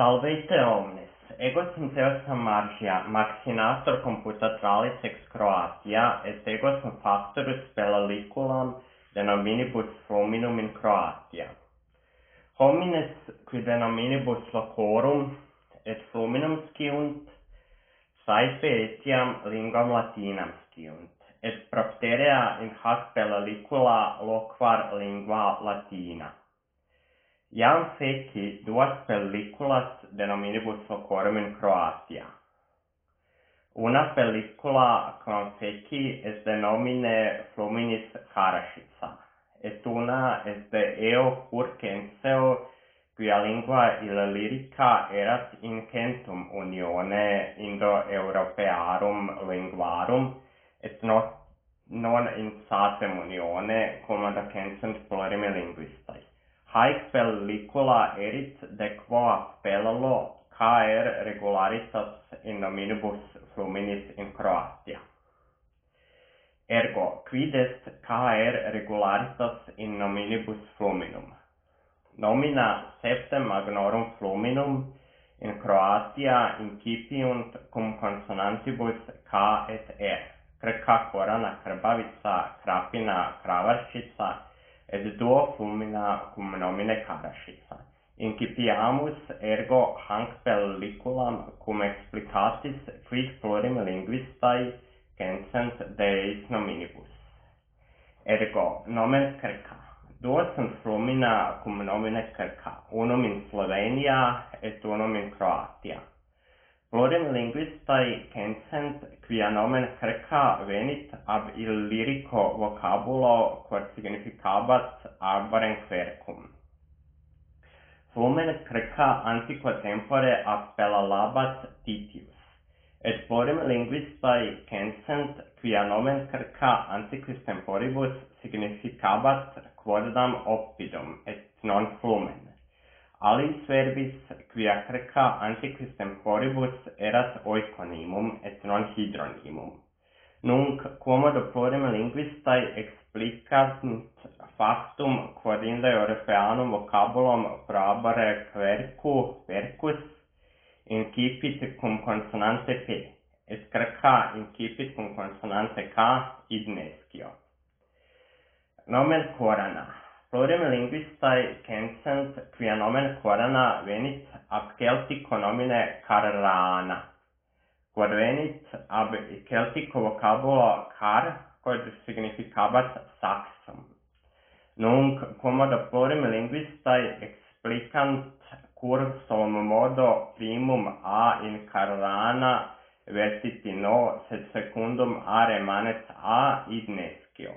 Salvete omnes, ego sum Deus margia, maxinator computatralis ex Croatia, et ego sum factorus spelaliculam denominibus fluminum in Croatia. Homines qui denominibus locorum et fluminum sciunt, saepe etiam linguam latinam sciunt, et propterea in hac spelalicula loquar lingua latina. Iam feci duas pelliculas denominibus locorum in Croatia. Una pellicula quam feci est de nomine Fluminis Karašica, et una est de eo Curcenseo, quia lingua illyrrica erat in centum unione Indo-Europearum linguarum, et non in satem unione, cum adocensent plurimi linguistai. Haec pellicula erit de quo appellalo caer regularitas in nominibus Fluminis in Croatia. Ergo, quid est caer regularitas in nominibus Fluminum? Nomina septem magnorum Fluminum in Croatia incipiunt cum consonantibus K et R, Krka, Korana, Krbavica, Krapina, Kravaršica, et duo Flumina cum nomine Karašica. Incipiamus ergo hanc pelliculam cum explicatis quid plurim linguistae censent de eis nominibus. Ergo, nomen Krka. Duo sunt Flumina cum nomine Krka, unum in Slovenia et unum in Croatia. Plurim linguistae censent quia nomen Krka venit ab illyrrico vocabulo quod significabat arborem quercum. Flumen Krka antiqua tempore appellalabat Titius, et plurim linguistae censent quia nomen Krka antiquis temporibus significabat quodam oppidum et non flumen. Alis verbis quia Krka antiquis temporibus erat oiconimum et non hydronymum. Nunc quomodo plurim linguistae explicant factum quod Indo-Europeanum vocabulum proabere quercus incipit cum consonante P, et Krka incipit cum consonante K id nescio. Nomen Korana. Plurim linguistae censent quia nomen Korana venit ab Celtico nomine Karrana, quod venit ab Celtico vocabulo car, quod significabat saxum. Nunc quomodo plurim linguistae explicant cursum modo primum a in Karrana vertit in no, sed secundum a remanet a id nescio.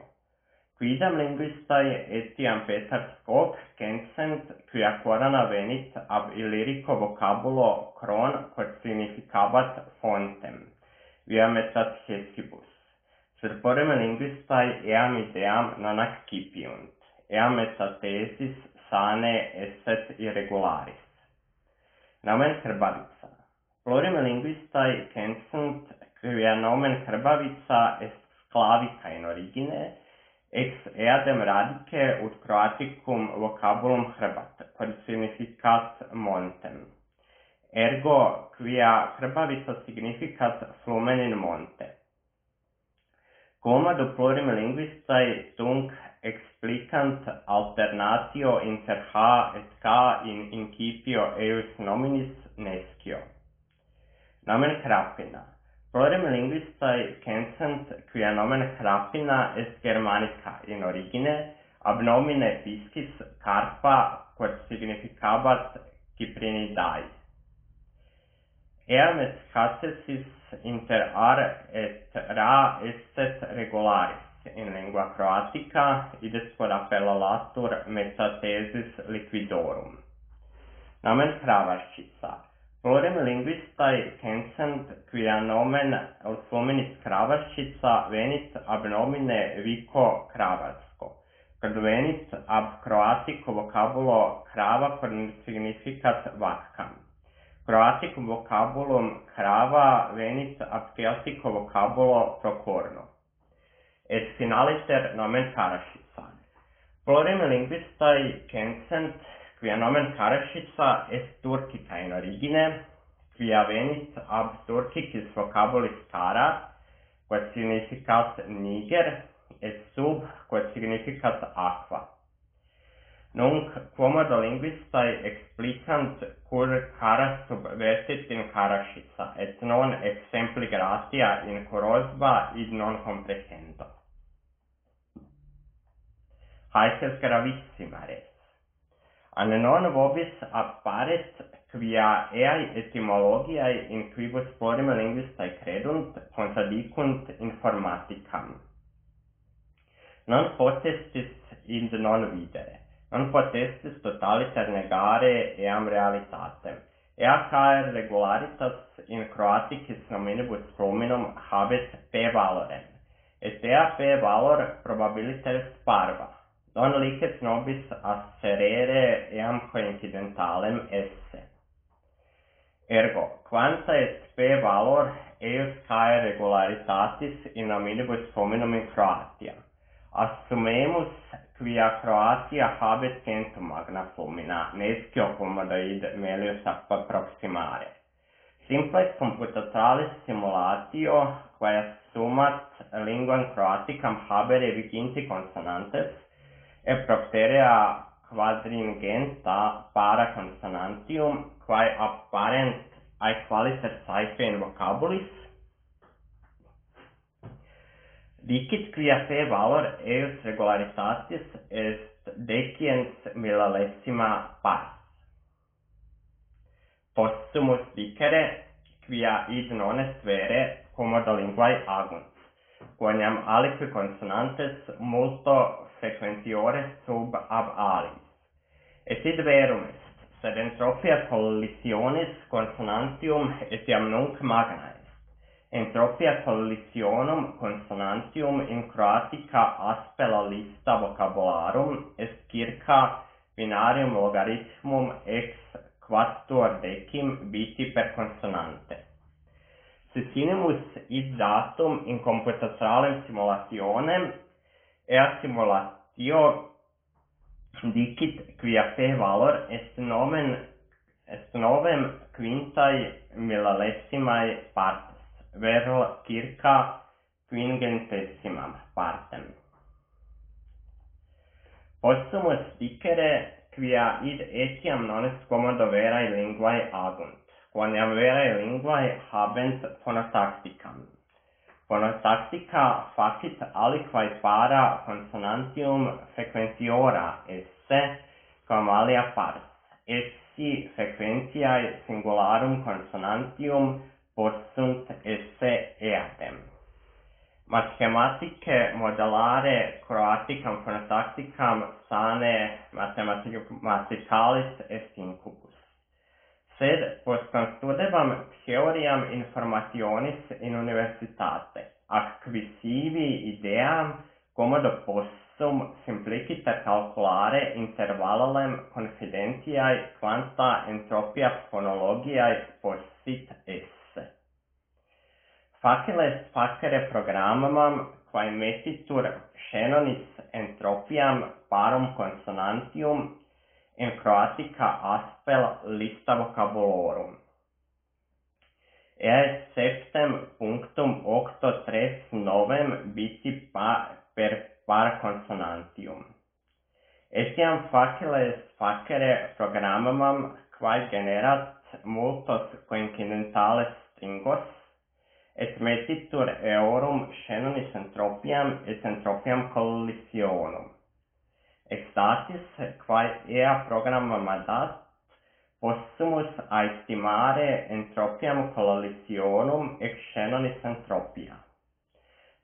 Quidam linguistae etiam Petar Skok censent quia Korana venit ab illyrrico vocabulo kron quod significabat fontem, viam etat Hesibus. Sed plurim linguistae eam ideam non accipiunt, eam etat thesis sane esset irregularis. Nomen Krbavica. Plurim linguistae censent quia nomen Krbavica est sclavica in origine, ex eadem radice ut Croaticum vocabulum Hrbat, quod significat montem. Ergo, quia Krbavica significat flumen in monte. Quomodo plurim linguistae tunc explicant alternatio inter H et K in incipio eius nominis nescio. Nomen Krapina. Plurim linguistae censent quia nomen Krapina est Germanica in origine, ab nomine Piscis Carpa, quod significabat Cyprinidae. Eam et catesis inter ar et ra esset regularis in lingua Croatica, ides quod appellalatur metathesis liquidorum. Nomen Kravaršica. Plurim linguistae censent quia nomen Fluminis Kravaršica venit ab nomine Vico Kravarsko, quod venit ab Croatico vocabulo krava, quod significat vaccam. Croaticum vocabulum crava venit ab Celtico vocabulo procorno. Et finaliter nomen Karašica. Plurim linguistae censent quia nomen Karašica est Turcica in origine, quia venit ab Turcicis vocabulis Kara, quod significat Niger, et sub, quod significat aqua. Nunc quomodo linguistae explicant cur Kara subvertit in Karašica, et non exempli gratia in curosba id non comprehendo. Haec est gravissima res. An non vobis apparet quia eae etymologiae in quibus florim linguistae credunt contradicunt informaticam. Non potestis id non videre, non potestis totaliter negare eam realitatem. Ea caer regularitas in Croaticis nominibus fluminum habet P valorem, et ea P valor probabiliter est parva. Non licet nobis asserere eam coincidentalem esse. Ergo, quanta est P valor eius cae regularitatis in nominibus hominum in Croatia? Assumemus quia Croatia habet centum magna flumina, nescio quomodo id melius approximare. Simplex computatralis simulatio, quae assumat linguam Croaticam habere viginti consonantes, et propterea quadringenta para consonantium, quae apparent aequalis est saepe in vocabulis, dicit quia P valor eius regularitatis est deciens millesima pars. Possumus dicere quia id non est vere quomodo linguae agunt, quoniam aliqui consonantes multo frequentiores sub ab alis. Et id verum est, sed entropia collisionis consonantium etiam nunc magna est. Entropia collisionum consonantium in Croatica aspera lista vocabularum est circa binarium logarithmum ex quattordecim biti per consonante. Sicinemus id datum in computationalem simulationem, ea simulatio dicit quia P valor est novem quintae millesimae partes, vero circa quingentesimam partem. Possumus dicere quia id etiam non est quomodo verae linguae agunt, quoniam verae linguae habent phonotacticam. Phonotactica facit aliquae para consonantium frequentiora esse, quam alia pars, essi frequentiae singularum consonantium possunt esse eatem. Mathematicae modellare Croaticam phonotacticam sane mathematicalis est incubus. Sed post constudebam theoriam informationis in universitate, acquisivi ideam quomodo possum simpliciter calculare intervallem confidentiae quanta entropia phonologiae possit esse. Facile est facere programmam quae metitur Shanonis entropiam parum consonantium in Croatica aspel lista vocabulorum. Ea est septem punctum 839 biti per par consonantium. Etiam facile est facere programmam quae generat multos coincidentales stringos, et metitur eorum Shanonis entropiam et entropiam collisionum. Extatis, quae ea programmam adat, possumus aestimare entropiam collisionum ex Shanonis entropia.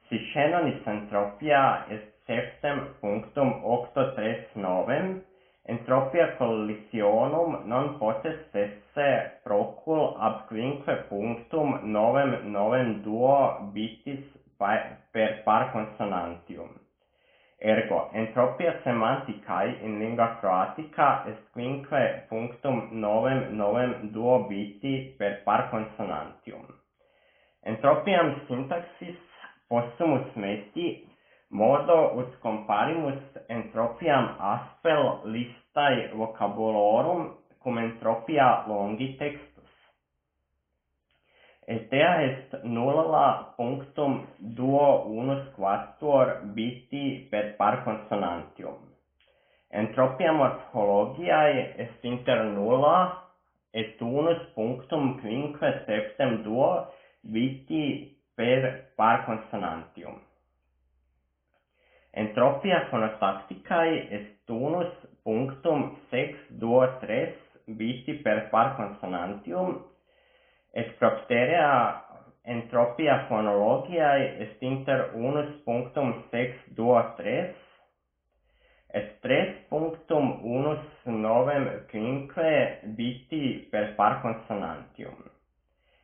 Si Shanonis entropia est septem punctum 839, entropia collisionum non potest esse procul ab quinque punctum 992 bitis per par consonantium. Ergo, entropia semanticae in lingua Croatica est quinque punctum 992 biti per par consonantium. Entropiam syntaxis possumus meti modo ut comparimus entropiam aspel listae vocabulorum cum entropia longi textus. Et ea est nulla punctum duo unus quattuor biti per par consonantium. Entropia morphologiae est inter nulla et unus punctum quinque septem duo biti per par consonantium. Entropia phonotacticae est unus punctum sex duo tres biti per par consonantium, et propterea entropia phonologiae est inter unus punctum sex duo tres, et 3.195 biti per par consonantium.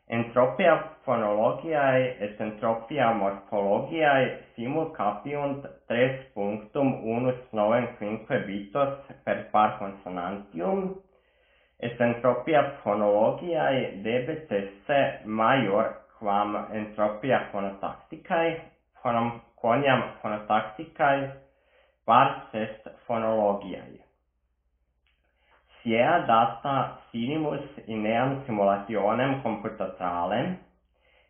Entropia phonologiae et entropia morphologiae simul capiunt 3.195 bitos per par consonantium, et entropia phonologiae debet esse maior quam entropia phonotacticae, quoniam phonotacticae pars est phonologiae. Si ea data sinimus in eam simulationem computatralem,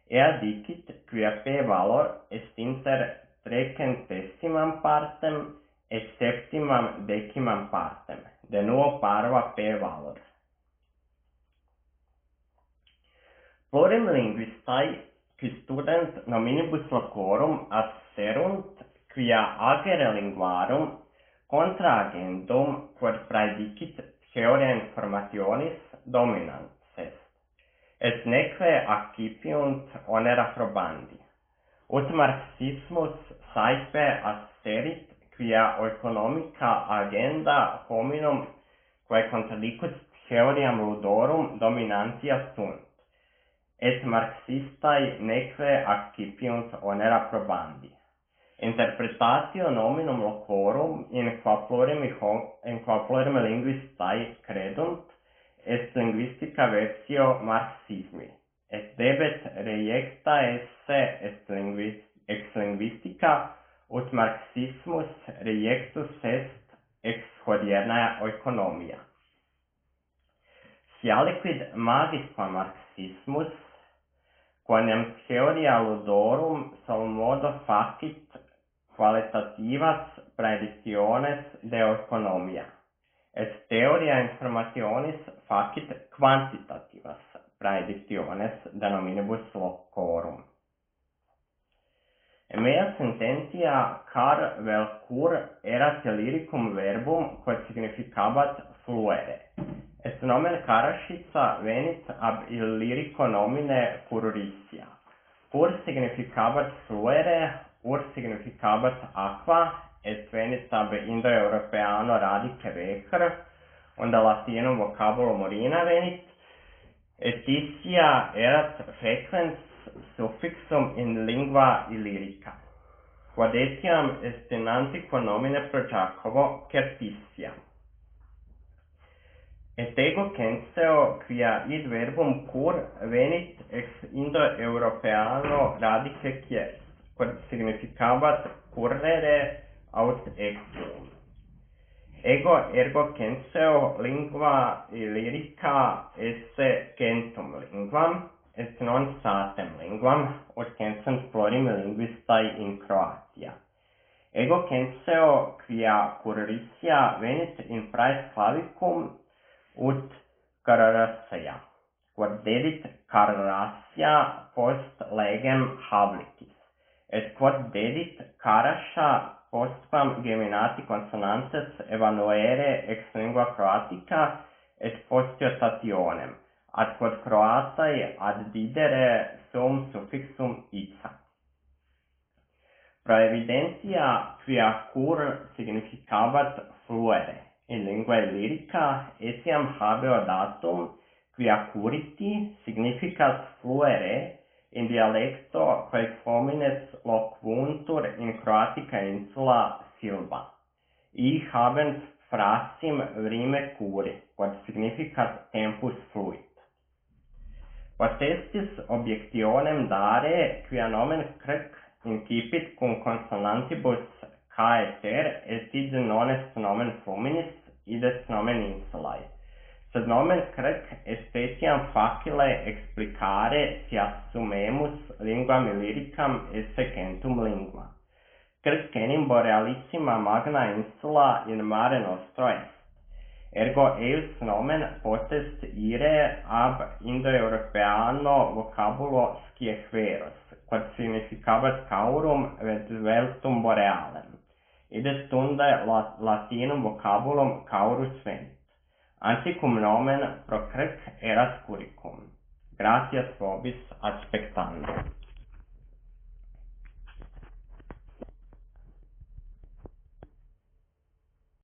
ea dicit quia p valor est inter 3/10 partem et 7/10 partem, de nuo parva p valor. Plurim linguistae qui student nominibus locorum asserunt quia agere linguarum contra agendum quod praedicit theoria informationis dominans est, et neque accipiunt onera probandi. Ut marxismus saepe asserit quia oeconomica agenda hominum quae contradicus theoriam ludorum dominantia sunt, et marxistae neque accipiunt onera probandi. Interpretatio nominum locorum in qua plurim linguistae credunt est linguistica versio marxismi, et debet reiecta esse ex linguistica ut marxismus reiectus est ex hodierna oeconomia. Si aliquid magis qua marxismus, quoniam theoria ludorum solmodo facit qualitativas praedictiones de economia, et theoria informationis facit quantitativas praedictiones de nominibus locorum. Mea sententia car vel cur erat lyricum verbum quod significabat fluere, et nomen Carascica venit ab Illyrico nomine Furrissia. Fur significabat fluere, ur significabat aqua, et venit ab Indo-Europeano radice vecer, und Latinum vocabulum urina venit, et issia erat frequens suffixum in lingua illyrica. Quod etiam est in antiquo nomine pro Jacobo Certissia. Et ego censeo quia id verbum cur venit ex Indo-Europeano radice quies, quod significabat currere aut ectium. Ego ergo censeo lingua illyrica esse centum linguam, et non satem linguam, ut censant plurim linguistae in Croatia. Ego censeo quia Furrissia venit in praes clavicum ut Carrassia, quod dedit Carrassia post legem Havlicis, et quod dedit Carascia postquam geminati consonantes evanuere ex lingua Croatica et postiotationem, ad quod Croatae addidere sum suffixum ita. Pro evidentia quia cur significabat fluere in lingua illyrica, etiam habeo datum quia curiti significat fluere in dialecto quae homines loquuntur in Croatica insula Silva. I habent frasim rime curi, quod significat tempus fluit. Potestis objectionem dare, quia nomen crec incipit cum consonantibus K et R et id non est nomen fluminis, id est nomen insulae. Sed nomen Crc est etiam facile explicare si assumemus linguam illyricam esse centum lingua. Crc enim borealissima magna insula in mare nostro est. Ergo eius nomen potest ire ab Indo-Europeano vocabulo sciehveros, quod significabat caurum et veltum borealem. Id est unde Latinum vocabulum caurus venit. Anticum nomen pro Crc erat curricum. Gratias vobis ad spectando.